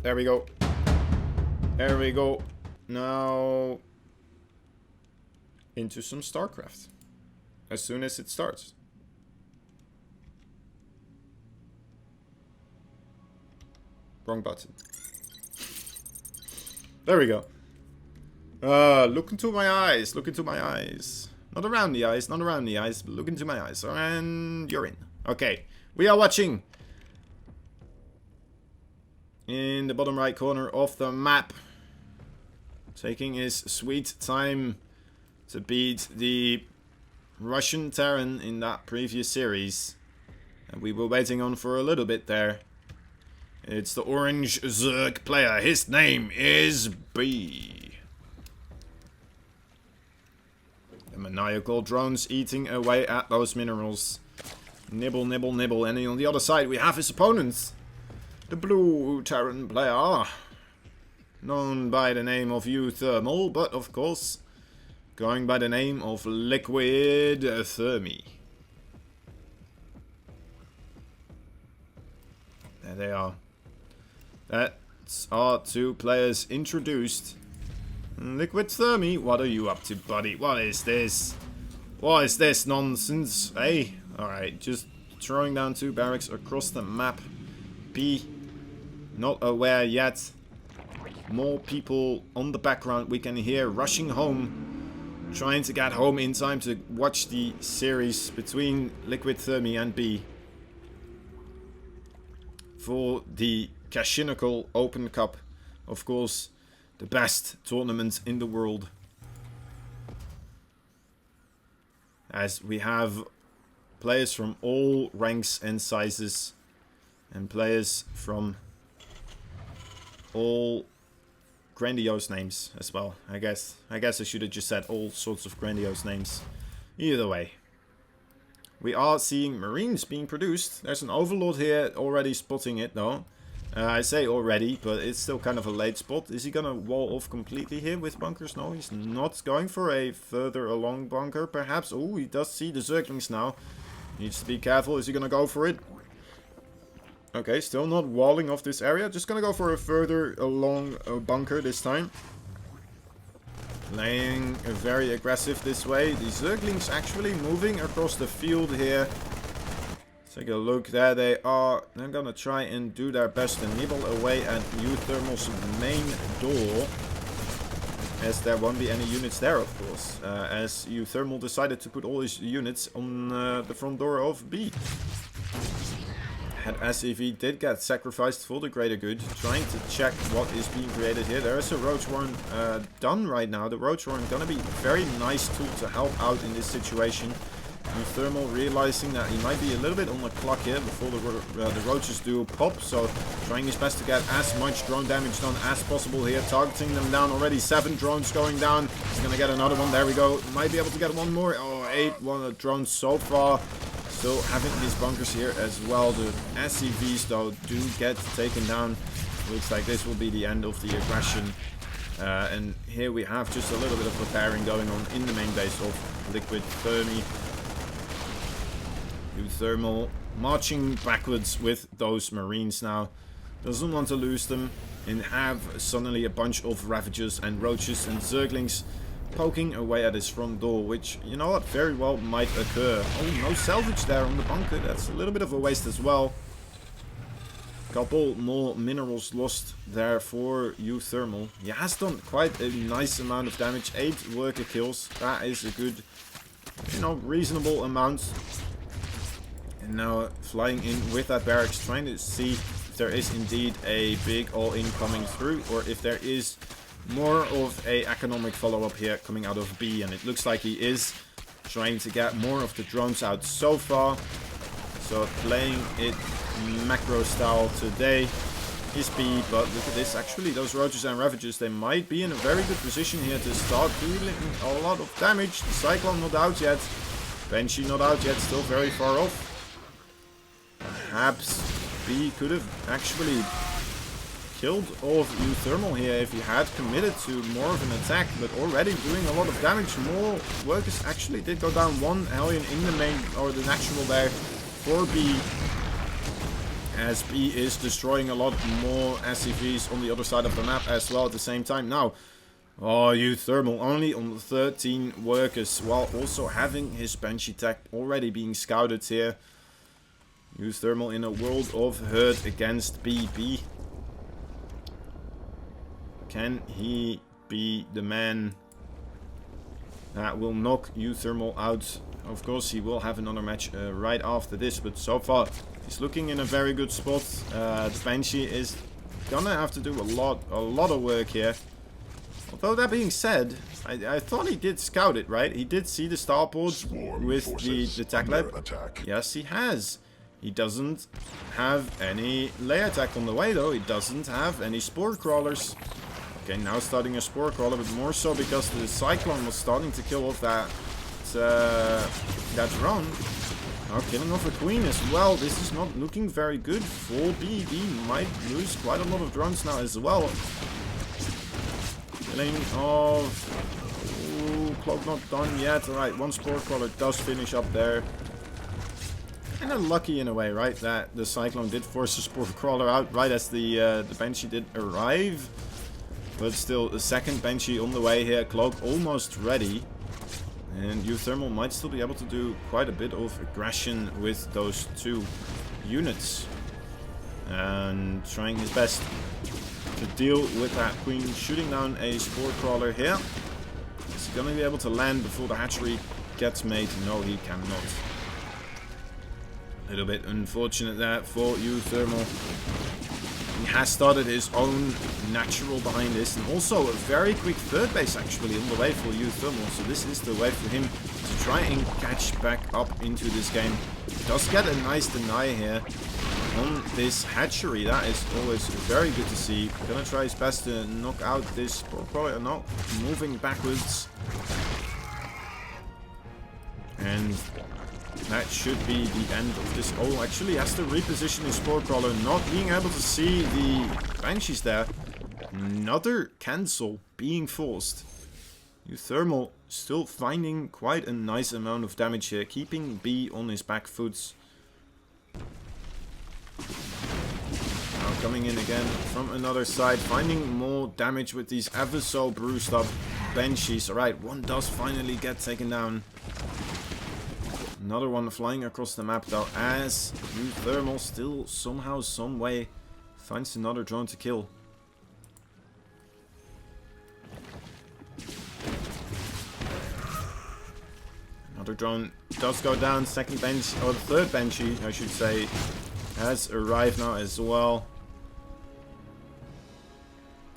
There we go. There we go. Now into some Starcraft. As soon as it starts. Wrong button. There we go. Look into my eyes. Look into my eyes. Not around the eyes. Not around the eyes. But look into my eyes. And you're in. Okay. We are watching. In the bottom right corner of the map. Taking his sweet time to beat the Russian Terran in that previous series. And we were waiting on for a little bit there. It's the orange Zerg player. His name is Bee. The maniacal drones eating away at those minerals. Nibble, nibble, nibble. And on the other side we have his opponent. The blue Terran player. Known by the name of uThermal, but of course going by the name of Liquid Thermi. There they are. That's our two players introduced. Liquid Thermi, what are you up to, buddy? What is this? What is this nonsense? Hey, alright, just throwing down two barracks across the map. B, not aware yet. More people on the background we can hear rushing home. Trying to get home in time to watch the series between Liquid Thermi and B. For the Kashyyyk Open Cup, of course, the best tournament in the world. As we have players from all ranks and sizes, and players from all grandiose names as well. I guess I should have just said all sorts of grandiose names. Either way. We are seeing Marines being produced. There's an Overlord here already spotting it though. I say already, but it's still kind of a late spot. Is he gonna wall off completely here with bunkers? No, he's not going for a further along bunker, perhaps. Oh, he does see the Zerglings now. Needs to be careful. Is he gonna go for it? Okay, still not walling off this area. Just gonna go for a further along bunker this time. Playing very aggressive this way. The Zerglings actually moving across the field here. Take a look. There they are. They're gonna try and do their best to nibble away at uThermal's main door. As there won't be any units there, of course. As uThermal decided to put all his units on the front door of B. And SCV did get sacrificed for the greater good. Trying to check what is being created here. There is a Roach Warren done right now. The Roach Warren gonna be a very nice tool to help out in this situation. uThermal realizing that he might be a little bit on the clock here before the roaches do pop. So trying his best to get as much drone damage done as possible here. Targeting them down already. 7 drones going down. He's gonna get another one. There we go. Might be able to get one more. Oh, 8 drones so far. Still having these bunkers here as well. The SCVs though do get taken down. Looks like this will be the end of the aggression. And here we have just a little bit of preparing going on in the main base of Liquid Thermi. uThermal marching backwards with those Marines now. Doesn't want to lose them. And have suddenly a bunch of Ravagers and Roaches and Zerglings poking away at his front door, which, you know what, very well might occur. Oh, no salvage there on the bunker. That's a little bit of a waste as well. Couple more minerals lost there for uThermal. He has done quite a nice amount of damage. 8 worker kills. That is a good, you know, reasonable amount. And now flying in with that barracks, trying to see if there is indeed a big all-in coming through, or if there is more of a economic follow-up here coming out of B. And it looks like he is trying to get more of the drones out so far. So playing it macro style today is B. But look at this, actually those Roaches and Ravagers, they might be in a very good position here to start dealing a lot of damage. The Cyclone not out yet. Banshee not out yet, still very far off. Perhaps B could have actually killed off uThermal here if he had committed to more of an attack, but already doing a lot of damage. More workers actually did go down. 1 Hellion in the main, or the natural there for B. as Bee is destroying a lot more SCVs on the other side of the map as well at the same time. Now, oh, uThermal only on 13 workers, while also having his Banshee tech already being scouted here. uThermal in a world of hurt against Bee. Can he be the man that will knock uThermal out? Of course, he will have another match right after this, but so far he's looking in a very good spot. The Banshee is gonna have to do a lot of work here. Although that being said, I thought he did scout it, right? He did see the starport with the tech lab. Yes, he has. He doesn't have any layer attack on the way, though. He doesn't have any spore crawlers. Okay, now starting a spore crawler, but more so because the cyclone was starting to kill off that drone. Now killing off a queen as well. This is not looking very good for Bee. Bee might lose quite a lot of drones now as well. Killing off... Ooh, cloak not done yet. Alright, one spore crawler does finish up there. Kind of lucky in a way, right? That the cyclone did force the spore crawler out right as the Banshee did arrive. But still, a second Banshee on the way here. Cloak almost ready. And uThermal might still be able to do quite a bit of aggression with those two units. And trying his best to deal with that queen. Shooting down a spore crawler here. Is he going to be able to land before the hatchery gets made? No, he cannot. A little bit unfortunate there for uThermal. He has started his own natural behind this, and also a very quick third base actually on the way for uThermal. So this is the way for him to try and catch back up into this game. Does get a nice deny here on this hatchery. That is always very good to see. Gonna try his best to knock out this probably not moving backwards. And that should be the end of this. Oh, actually has to reposition his spore crawler, not being able to see the Banshees there. Another cancel being forced. uThermal still finding quite a nice amount of damage here, keeping Bee on his back foot. Now coming in again from another side, finding more damage with these ever so bruised up Banshees. Alright, one does finally get taken down. Another one flying across the map though, as uThermal still somehow, some way finds another drone to kill. Another drone does go down. Second bench, or the third Banshee, I should say, has arrived now as well.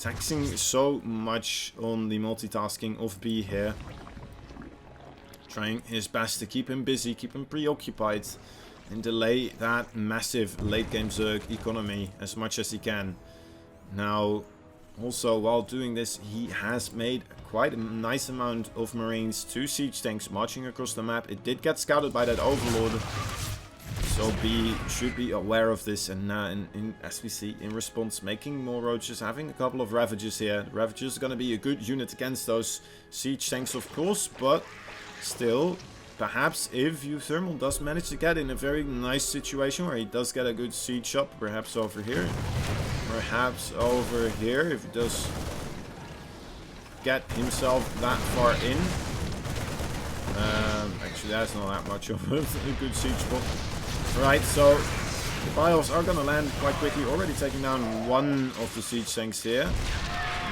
Taxing so much on the multitasking of Bee here. Trying his best to keep him busy, keep him preoccupied, and delay that massive late game Zerg economy as much as he can. Now, also while doing this, he has made quite a nice amount of Marines, 2 siege tanks marching across the map. It did get scouted by that Overlord, so Bee should be aware of this, and as we see in response, making more roaches, having a couple of Ravagers here. The Ravagers are going to be a good unit against those siege tanks, of course, but still, perhaps if uThermal does manage to get in a very nice situation where he does get a good siege up, perhaps over here, if he does get himself that far in. Actually, that's not that much of a good siege spot. Right, so the bios are going to land quite quickly, already taking down one of the siege tanks here.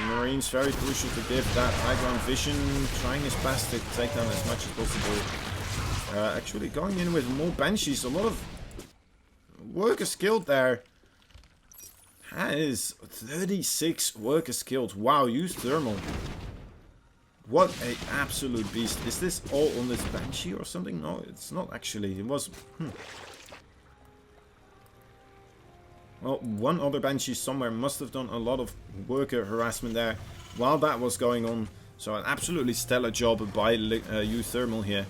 Marines very crucial to give that high ground vision, trying his best to take down as much as possible. Actually going in with more Banshees, a lot of workers killed there. That is 36 workers killed. Wow, uThermal. What a absolute beast. Is this all on this Banshee or something? No, it's not actually. It was... Well, one other Banshee somewhere must have done a lot of worker harassment there while that was going on. So an absolutely stellar job by uThermal here.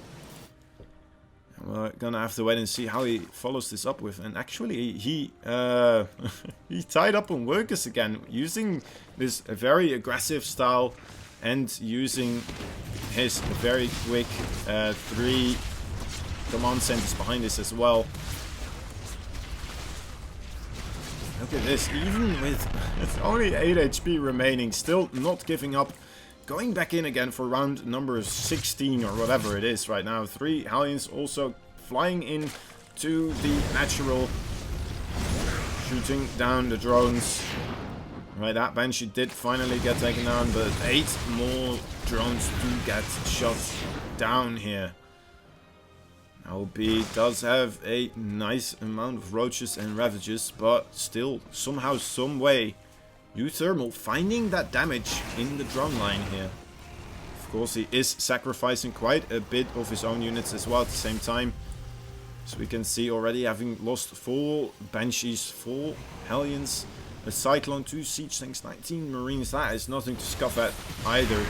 We're gonna have to wait and see how he follows this up with. And actually, he tied up on workers again, using this very aggressive style and using his very quick 3 command centers behind this as well. Look at this, even with only 8 HP remaining, still not giving up. Going back in again for round number 16 or whatever it is right now. 3 Hellions also flying in to the natural. Shooting down the drones. Right, that Banshee did finally get taken down, but 8 more drones do get shot down here. Now B does have a nice amount of roaches and ravages, but still, somehow, some way, uThermal finding that damage in the drone line here. Of course, he is sacrificing quite a bit of his own units as well at the same time. So we can see already having lost 4 Banshees, 4 Hellions, a Cyclone, 2 Siege Tanks, 19 Marines. That is nothing to scoff at either.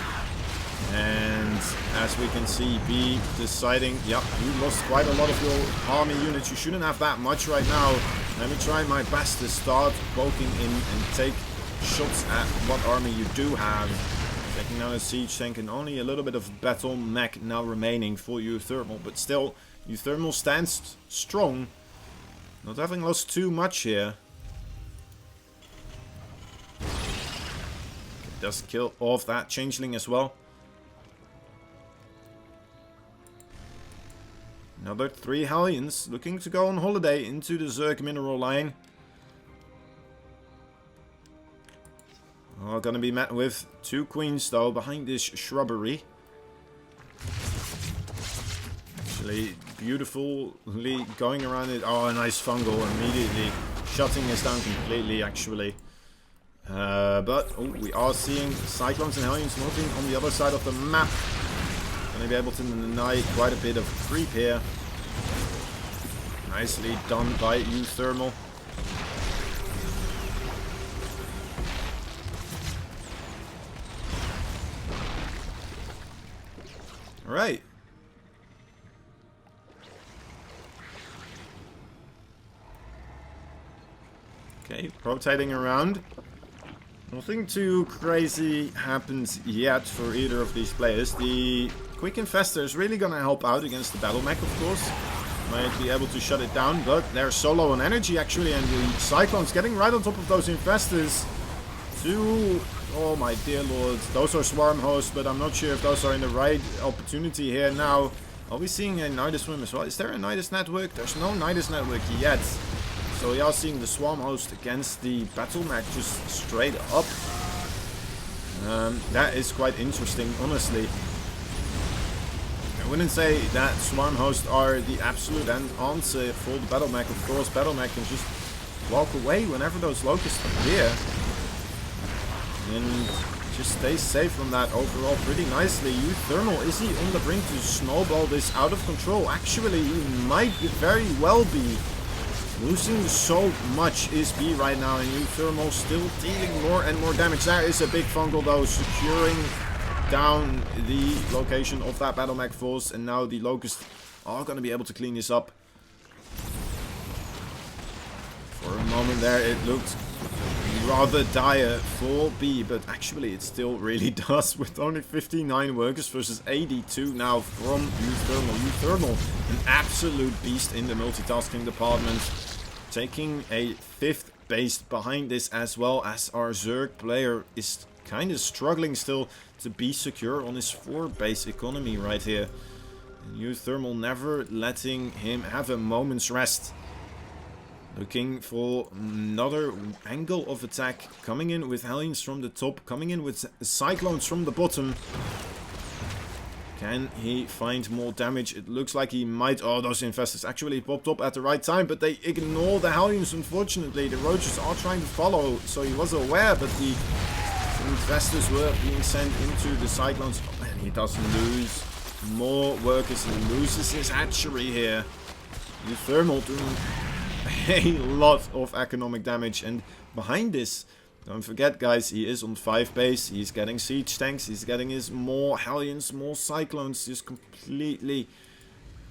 And as we can see, B deciding, yep, you lost quite a lot of your army units. You shouldn't have that much right now. Let me try my best to start poking in and take shots at what army you do have. Taking out a Siege Tank and only a little bit of Battle Mech now remaining for uThermal. But still, uThermal stands strong. Not having lost too much here. Does kill off that Changeling as well. Another 3 Hellions looking to go on holiday into the Zerg mineral line. Oh, gonna be met with 2 Queens though behind this shrubbery. Actually, beautifully going around it. Oh, a nice fungal immediately shutting us down completely actually. But oh, we are seeing Cyclones and Hellions moving on the other side of the map. Gonna be able to deny quite a bit of creep here. Nicely done by uThermal. Alright. Okay, rotating around. Nothing too crazy happens yet for either of these players. The Quick Infestor is really gonna help out against the Battle Mech, of course. Might be able to shut it down, but they're so low on energy actually, and the Cyclones getting right on top of those Infestors. Oh my dear lord, those are Swarm Hosts, but I'm not sure if those are in the right opportunity here now. Are we seeing a Nidus Swim as well? Is there a Nidus Network? There's no Nidus Network yet. So we are seeing the Swarm Host against the Battle Mech just straight up. That is quite interesting, honestly. I wouldn't say that Swarm Hosts are the absolute answer for the Battle Mech. Of course, Battle Mech can just walk away whenever those Locusts appear. And just stay safe from that overall pretty nicely. uThermal, is he on the brink to snowball this out of control? Actually, he might very well be. Losing so much is B right now, and uThermal still dealing more and more damage. There is a big fungal though, securing down the location of that Battle Mech force, and now the Locusts are going to be able to clean this up. For a moment there it looked rather dire for B, but actually it still really does, with only 59 workers versus 82 now from uThermal. uThermal, an absolute beast in the multitasking department, taking a 5th base behind this, as well as our Zerg player is kind of struggling still to be secure on his 4-base economy right here. And uThermal never letting him have a moment's rest. Looking for another angle of attack, coming in with Hellions from the top, coming in with Cyclones from the bottom. Can he find more damage? It looks like he might. Oh, those Infestors actually popped up at the right time, but they ignore the Hellions, unfortunately. The Roaches are trying to follow, so he was aware, but the Infestors were being sent into the Cyclones. Oh, and he doesn't lose more workers. He loses his hatchery here. uThermal doing a lot of economic damage, and behind this, don't forget guys, he is on 5 base, he's getting siege tanks, he's getting his more Hellions, more Cyclones, just completely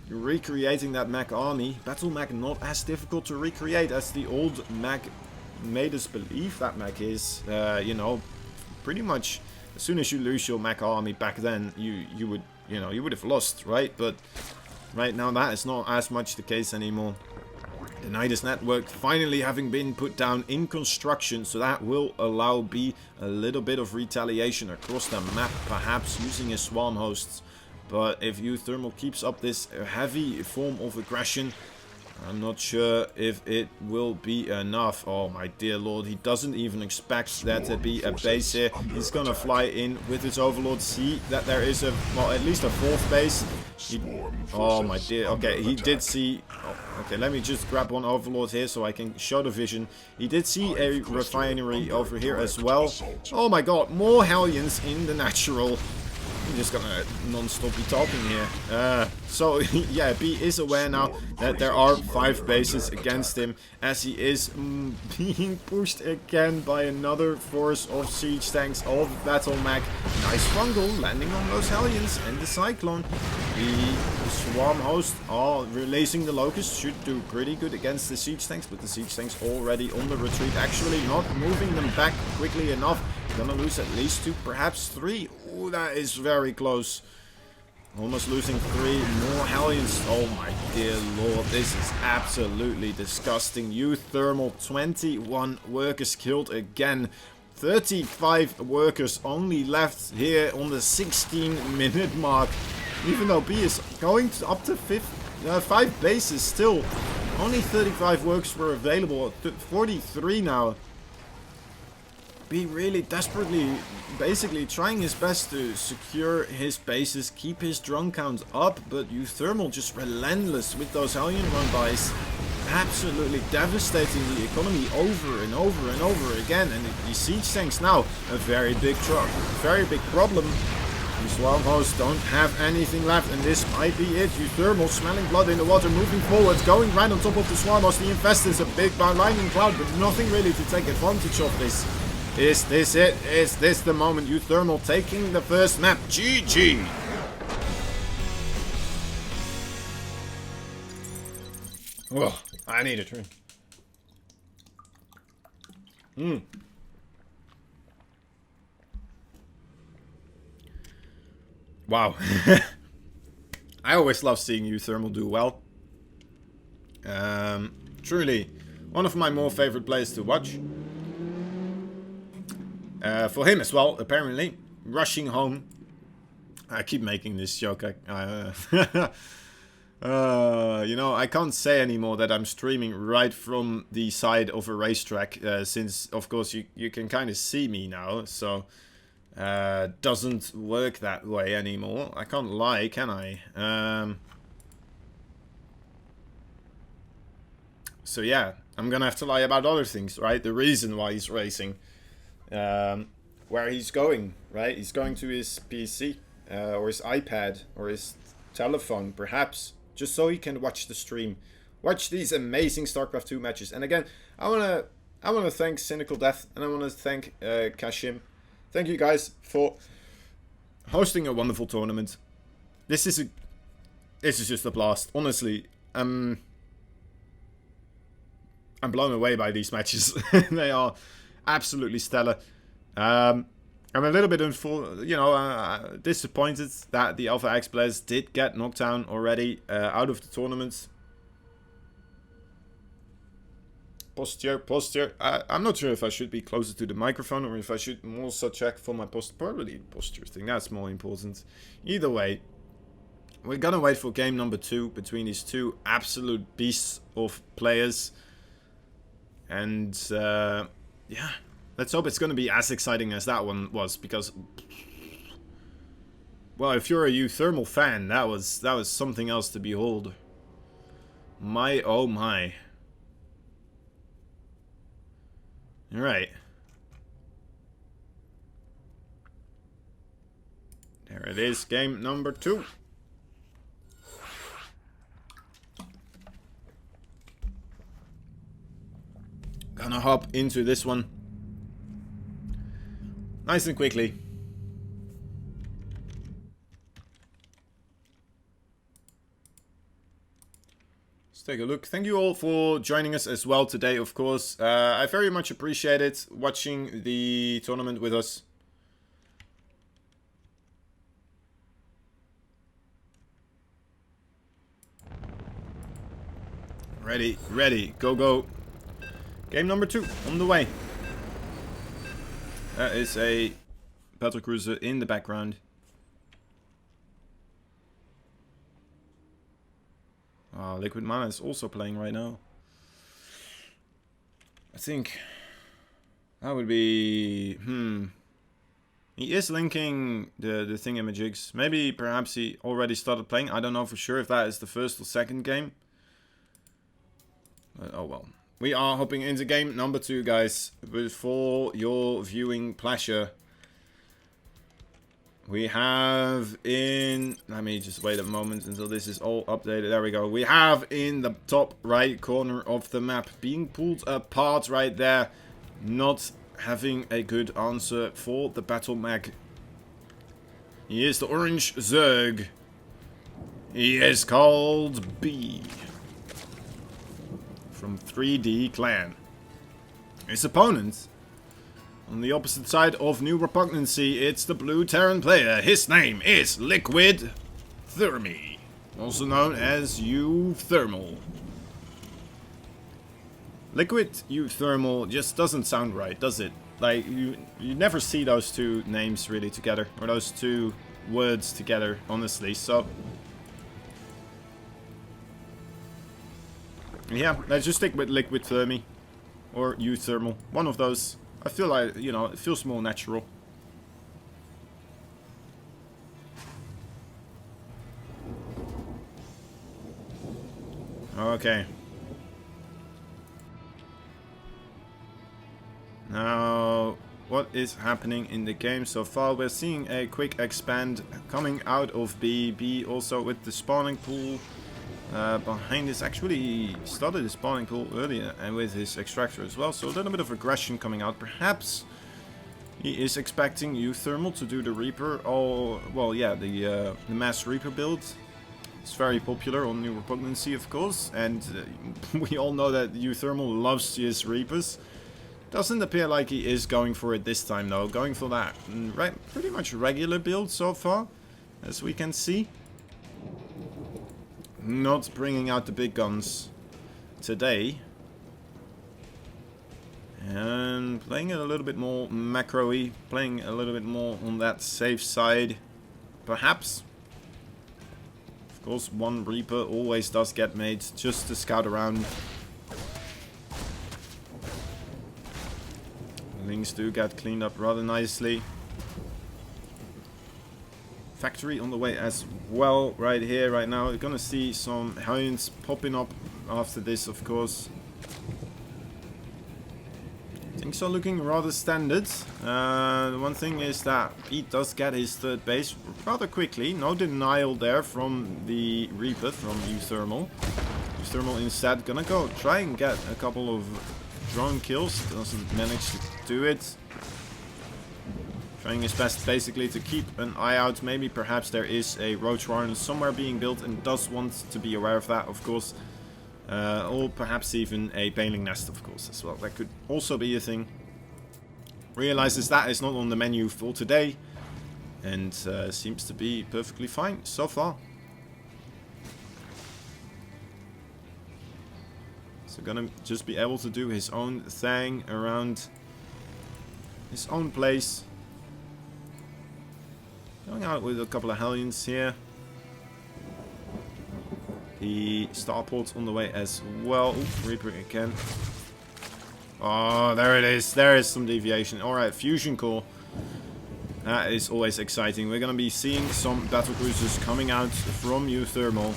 recreating that mech army. Battle Mech not as difficult to recreate as the old mech made us believe that mech is. You know, pretty much as soon as you lose your mech army back then, you would have lost, right? But right now that is not as much the case anymore. The Nidus network finally having been put down in construction, so that will allow B a little bit of retaliation across the map, perhaps using his swarm hosts. But if uThermal keeps up this heavy form of aggression, I'm not sure if it will be enough. Oh my dear lord, he doesn't even expect there to be a base here. He's gonna fly in with his overlord, see that there is a, well, at least a fourth base. Oh my dear, okay, he did see, oh, okay, let me just grab one overlord here so I can show the vision. He did see a refinery over here as well. Oh my god, more Hellions in the natural. I'm just gonna non-stop be talking here. So, yeah, B is aware now that there are 5 bases against him, as he is being pushed again by another force of siege tanks of Battle Mech. Nice fungal landing on those Hellions and the Cyclone. The swarm host are releasing the Locusts, should do pretty good against the siege tanks, but the siege tanks already on the retreat, actually not moving them back quickly enough. Gonna lose at least 2, perhaps 3. Ooh, that is very close. Almost losing 3 more Hellions. Oh my dear lord, this is absolutely disgusting. uThermal, 21 workers killed again. 35 workers only left here on the 16-minute mark. Even though B is going up to 5 bases still. Only 35 workers were available. 43 now. B really desperately, basically trying his best to secure his bases, keep his drone count up, but uThermal just relentless with those Hellion run-bys. Absolutely devastating the economy over and over and over again. And the siege tanks now, a very big problem. The swarm hosts don't have anything left, and this might be it. uThermal smelling blood in the water, moving forward, going right on top of the swarm host. The infestors, a big lightning cloud, but nothing really to take advantage of this. Is this it? Is this the moment? uThermal taking the first map. GG! Oh, I need a drink. Wow. I always love seeing uThermal do well. Truly, one of my more favorite players to watch. For him as well, apparently. Rushing home. I keep making this joke. You know, I can't say anymore that I'm streaming right from the side of a racetrack, since, of course, you can kind of see me now, so doesn't work that way anymore. I can't lie, can I? So yeah, I'm gonna have to lie about other things, right? The reason why he's racing. Where he's going, right? He's going to his PC, or his iPad, or his telephone, perhaps, just so he can watch the stream, watch these amazing Starcraft 2 matches. And again, I wanna thank Cynical Death, and I wanna thank Kashim. Thank you guys for hosting a wonderful tournament. This is just a blast, honestly. I'm blown away by these matches. They are absolutely stellar. I'm a little bit disappointed that the Alpha X players did get knocked down already out of the tournament. Posture. I'm not sure if I should be closer to the microphone or if I should also check for my posture. Probably the posture thing, that's more important. Either way, we're gonna wait for game number 2 between these two absolute beasts of players. And yeah, let's hope it's gonna be as exciting as that one was, because, well, if you're a uThermal fan, that was something else to behold. My oh my. Alright. There it is, game number 2. Gonna hop into this one nice and quickly. Let's take a look. Thank you all for joining us as well today, of course. I very much appreciate it, watching the tournament with us. Ready, ready, go, go. Game number 2 on the way. There is a battlecruiser in the background. Liquid Mana is also playing right now. I think that would be... He is linking the thingamajigs. Maybe perhaps he already started playing. I don't know for sure if that is the first or second game. But oh well. We are hopping into game number 2, guys. For your viewing pleasure. We have in... Let me just wait a moment until this is all updated. There we go. We have in the top right corner of the map being pulled apart right there. Not having a good answer for the battle mag. He is the orange Zerg. He is called Bee. From 3D Clan. His opponent, on the opposite side of New Repugnancy, it's the blue Terran player. His name is Liquid Thermi, also known as uThermal. Liquid uThermal just doesn't sound right, does it? Like, you never see those two names really together, or those two words together, honestly, so... Yeah, let's just stick with Liquid Thermi, or uThermal, one of those. I feel like, you know, it feels more natural. Okay. Now, what is happening in the game so far? We're seeing a quick expand coming out of B. B also with the spawning pool behind this. Actually started the spawning pool earlier and with his extractor as well. So a little bit of aggression coming out. Perhaps he is expecting uThermal to do the Reaper. Oh, well, yeah, the Mass Reaper build. It's very popular on New Repugnancy, of course. And we all know that uThermal loves his Reapers. Doesn't appear like he is going for it this time, though. Going for that pretty much regular build so far, as we can see. Not bringing out the big guns today. And playing it a little bit more macro-y. Playing a little bit more on that safe side. Perhaps. Of course, one Reaper always does get made just to scout around. Things do get cleaned up rather nicely. Factory on the way as well right here, right now. We're gonna see some Hellions popping up after this, of course. Things are looking rather standard. The one thing is that he does get his third base rather quickly. No denial there from the Reaper, from uThermal. uThermal instead gonna go try and get a couple of drone kills. Doesn't manage to do it. Trying his best basically to keep an eye out. Maybe perhaps there is a Roach Warren somewhere being built and does want to be aware of that, of course. Or perhaps even a Baneling Nest, of course, as well. That could also be a thing. Realizes that is not on the menu for today. And seems to be perfectly fine so far. So gonna just be able to do his own thing around his own place. Going out with a couple of Hellions here. The Starport's on the way as well. Ooh, Reaper again. Oh, there it is. There is some deviation. Alright, Fusion Core. That is always exciting. We're going to be seeing some battlecruisers coming out from uThermal.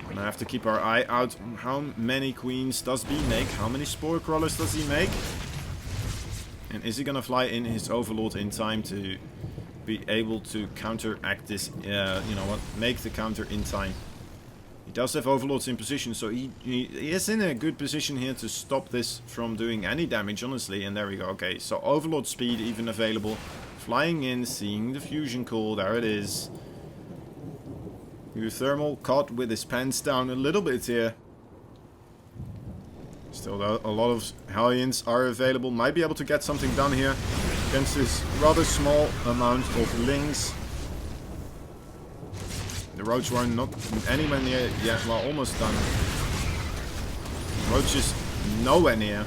Gonna have to keep our eye out on how many Queens does Bee make. How many Spore Crawlers does he make? And is he gonna fly in his Overlord in time to be able to counteract this, you know what, make the counter in time. He does have Overlords in position, so he is in a good position here to stop this from doing any damage, honestly. And there we go, okay, so Overlord speed even available. Flying in, seeing the Fusion Core, there it is. uThermal caught with his pants down a little bit here. Still, a lot of Hellions are available. Might be able to get something done here against this rather small amount of Lings. The roads were not anywhere near yet. Well, almost done. Roads just nowhere near.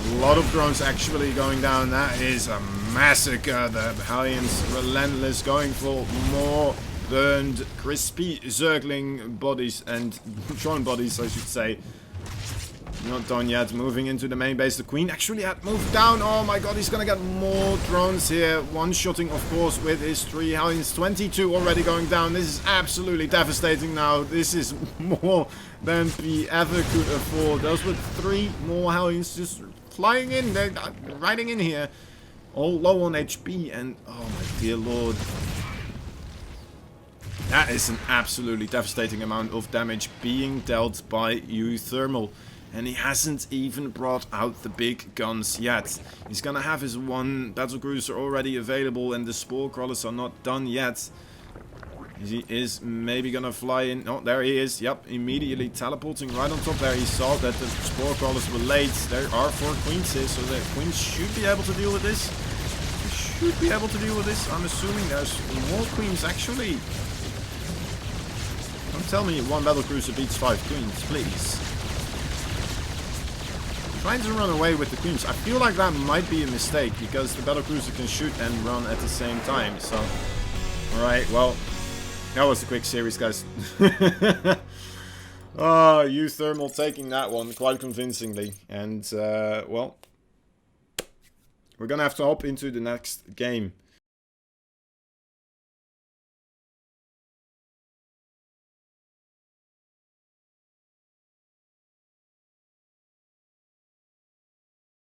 A lot of drones actually going down. That is a massacre. The Hellions relentless, going for more burned, crispy Zergling bodies and drone bodies, I should say. Not done yet. Moving into the main base. The Queen actually had moved down. Oh my god, he's gonna get more drones here. One-shotting, of course, with his 3 Hellions. 22 already going down. This is absolutely devastating now. This is more than he ever could afford. Those were 3 more Hellions just flying in. They're riding in here. All low on HP. And, oh my dear lord. That is an absolutely devastating amount of damage being dealt by uThermal. And he hasn't even brought out the big guns yet. He's gonna have his 1 battlecruiser already available, and the spore crawlers are not done yet. He is maybe gonna fly in. Oh, there he is. Yep, immediately teleporting right on top there. He saw that the spore crawlers were late. There are 4 queens here, so the queens should be able to deal with this. They should be able to deal with this. I'm assuming there's more queens actually. Don't tell me 1 battlecruiser beats 5 queens, please. Trying to run away with the queens. I feel like that might be a mistake because the battlecruiser can shoot and run at the same time. So, alright, well, that was a quick series, guys. Oh, uThermal taking that one quite convincingly. And, well, we're gonna have to hop into the next game.